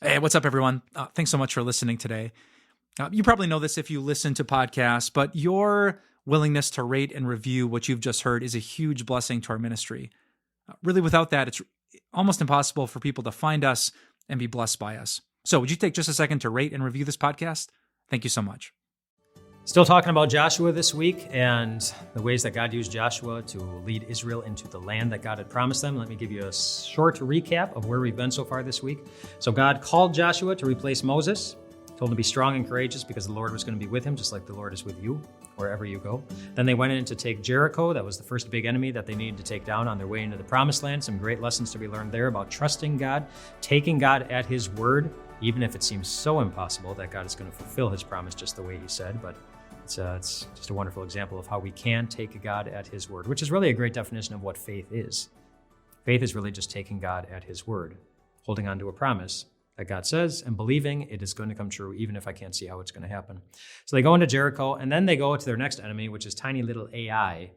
Hey, what's up, everyone? Thanks so much for listening today. You probably know this if you listen to podcasts, but your willingness to rate and review what you've just heard is a huge blessing to our ministry. Really, without that, it's almost impossible for people to find us and be blessed by us. So would you take just a second to rate and review this podcast? Thank you so much. Still talking about Joshua this week and the ways that God used Joshua to lead Israel into the land that God had promised them. Let me give you a short recap of where we've been so far this week. So God called Joshua to replace Moses, told him to be strong and courageous because the Lord was going to be with him, just like the Lord is with you wherever you go. Then they went in to take Jericho. That was the first big enemy that they needed to take down on their way into the promised land. Some great lessons to be learned there about trusting God, taking God at his word, even if it seems so impossible that God is going to fulfill his promise just the way he said. But it's just a wonderful example of how we can take God at his word, which is really a great definition of what faith is. Faith is really just taking God at his word, holding on to a promise that God says and believing it is going to come true, even if I can't see how it's going to happen. So they go into Jericho, and then they go to their next enemy, which is tiny little Ai,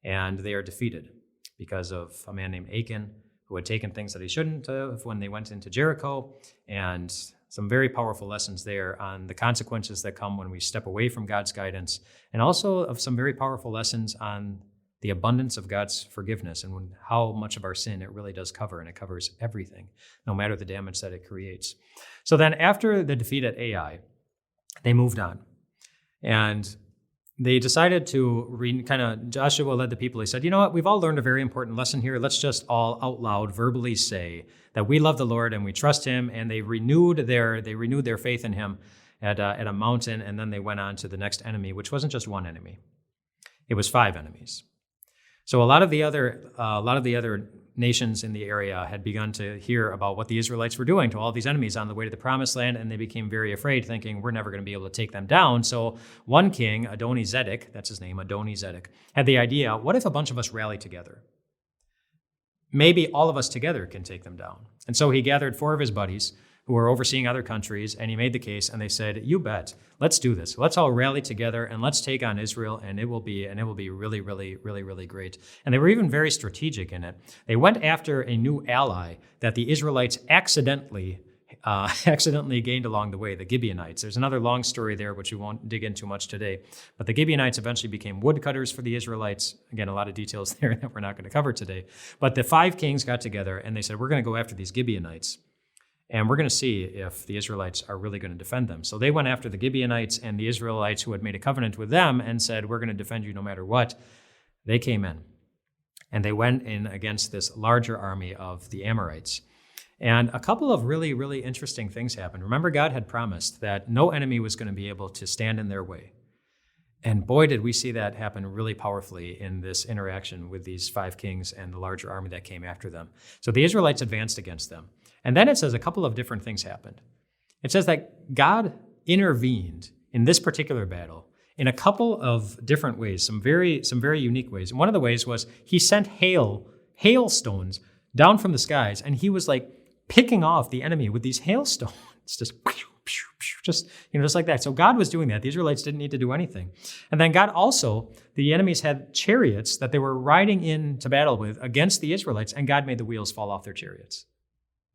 and they are defeated because of a man named Achan who had taken things that he shouldn't have when they went into Jericho, and some very powerful lessons there on the consequences that come when we step away from God's guidance, and also of some very powerful lessons on the abundance of God's forgiveness and how much of our sin it really does cover, and it covers everything, no matter the damage that it creates. So then after the defeat at Ai, they moved on, and they decided to Joshua led the people. He said, you know what, we've all learned a very important lesson here. Let's just all out loud verbally say that we love the Lord and we trust him. And they renewed their faith in him at a mountain. And then they went on to the next enemy, which wasn't just one enemy. It was 5 enemies. So a lot of the other nations in the area had begun to hear about what the Israelites were doing to all these enemies on the way to the promised land, and they became very afraid, thinking we're never going to be able to take them down. So one king, Adoni-Zedek, that's his name, Adoni-Zedek, had the idea, what if a bunch of us rally together? Maybe all of us together can take them down. And so he gathered 4 of his buddies who were overseeing other countries, and he made the case, and they said, you bet, let's do this. Let's all rally together, and let's take on Israel, and it will be really, really, really, really great. And they were even very strategic in it. They went after a new ally that the Israelites accidentally gained along the way, the Gibeonites. There's another long story there, which we won't dig into much today. But the Gibeonites eventually became woodcutters for the Israelites. Again, a lot of details there that we're not going to cover today. But the 5 kings got together, and they said, we're going to go after these Gibeonites. And we're going to see if the Israelites are really going to defend them. So they went after the Gibeonites, and the Israelites who had made a covenant with them and said, we're going to defend you no matter what. They came in, and they went in against this larger army of the Amorites. And a couple of really, really interesting things happened. Remember, God had promised that no enemy was going to be able to stand in their way. And boy, did we see that happen really powerfully in this interaction with these 5 kings and the larger army that came after them. So the Israelites advanced against them. And then it says a couple of different things happened. It says that God intervened in this particular battle in a couple of different ways, some very unique ways. And one of the ways was he sent hailstones down from the skies, and he was like picking off the enemy with these hailstones, just like that. So God was doing that. The Israelites didn't need to do anything. And then God also, the enemies had chariots that they were riding into battle with against the Israelites, and God made the wheels fall off their chariots.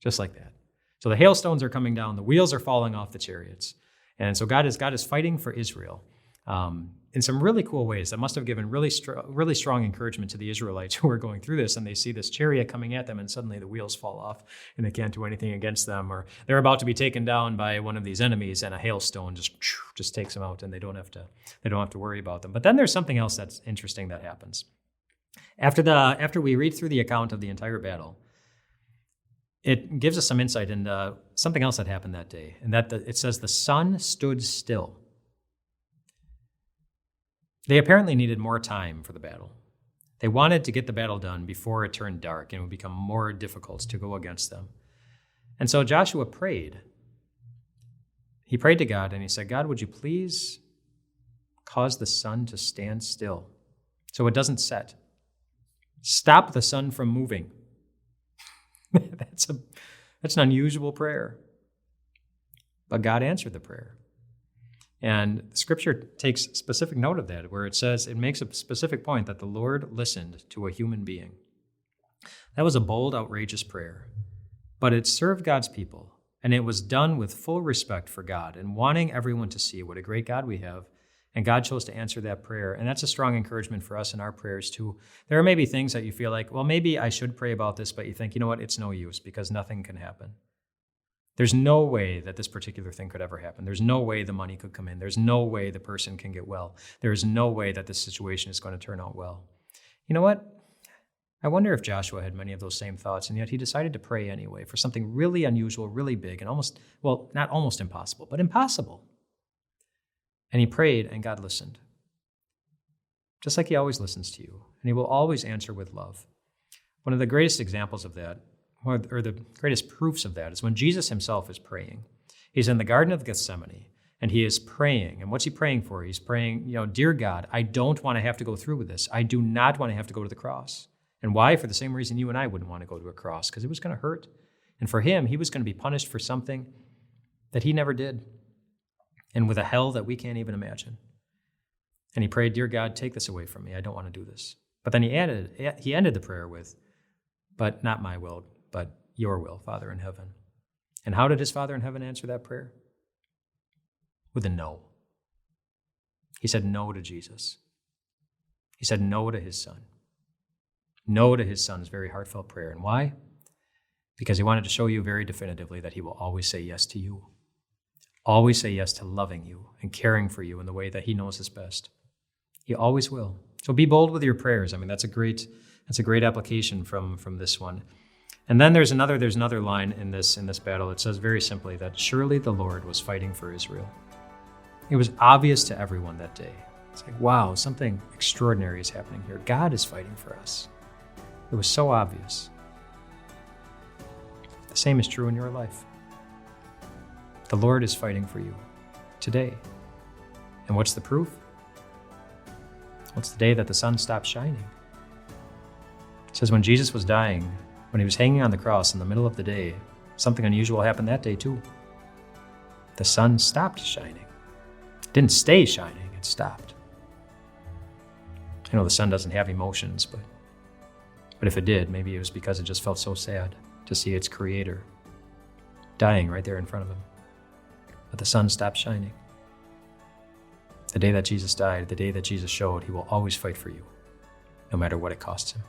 Just like that. So the hailstones are coming down, the wheels are falling off the chariots. And so God is fighting for Israel in some really cool ways that must have given really strong encouragement to the Israelites who are going through this, and they see this chariot coming at them, and suddenly the wheels fall off, and they can't do anything against them, or they're about to be taken down by one of these enemies, and a hailstone just takes them out, and they don't have to worry about them. But then there's something else that's interesting that happens. After we read through the account of the entire battle, it gives us some insight into something else that happened that day, and it says the sun stood still. They apparently needed more time for the battle. They wanted to get the battle done before it turned dark and it would become more difficult to go against them. And so Joshua prayed. He prayed to God, and he said, God, would you please cause the sun to stand still so it doesn't set? Stop the sun from moving. That's an unusual prayer. But God answered the prayer. And Scripture takes specific note of that, where it makes a specific point that the Lord listened to a human being. That was a bold, outrageous prayer, but it served God's people. And it was done with full respect for God and wanting everyone to see what a great God we have. And God chose to answer that prayer. And that's a strong encouragement for us in our prayers too. There are maybe things that you feel like, well, maybe I should pray about this, but you think, you know what, it's no use because nothing can happen. There's no way that this particular thing could ever happen. There's no way the money could come in. There's no way the person can get well. There's no way that this situation is going to turn out well. You know what? I wonder if Joshua had many of those same thoughts, and yet he decided to pray anyway for something really unusual, really big, and almost, well, not almost impossible, but impossible. And he prayed, and God listened. Just like he always listens to you, and he will always answer with love. One of the greatest examples of that, or the greatest proofs of that, is when Jesus himself is praying. He's in the Garden of Gethsemane, and he is praying. And what's he praying for? He's praying, dear God, I don't want to have to go through with this. I do not want to have to go to the cross. And why? For the same reason you and I wouldn't want to go to a cross, because it was going to hurt. And for him, he was going to be punished for something that he never did, and with a hell that we can't even imagine. And he prayed, dear God, take this away from me. I don't want to do this. But then he ended the prayer with, but not my will, but your will, Father in heaven. And how did his Father in heaven answer that prayer? With a no. He said no to Jesus. He said no to his son. No to his son's very heartfelt prayer. And why? Because he wanted to show you very definitively that he will always say yes to you. Always say yes to loving you and caring for you in the way that he knows is best. He always will. So be bold with your prayers. I mean, that's a great application from this one. And then there's another line in this battle. It says very simply that surely the Lord was fighting for Israel. It was obvious to everyone that day. It's like, wow, something extraordinary is happening here. God is fighting for us. It was so obvious. The same is true in your life. The Lord is fighting for you today. And what's the proof? What's the day that the sun stopped shining? It says when Jesus was dying, when he was hanging on the cross in the middle of the day, something unusual happened that day too. The sun stopped shining. It didn't stay shining, it stopped. I know the sun doesn't have emotions, but if it did, maybe it was because it just felt so sad to see its creator dying right there in front of him. But the sun stopped shining. The day that Jesus died, the day that Jesus showed, he will always fight for you, no matter what it costs him.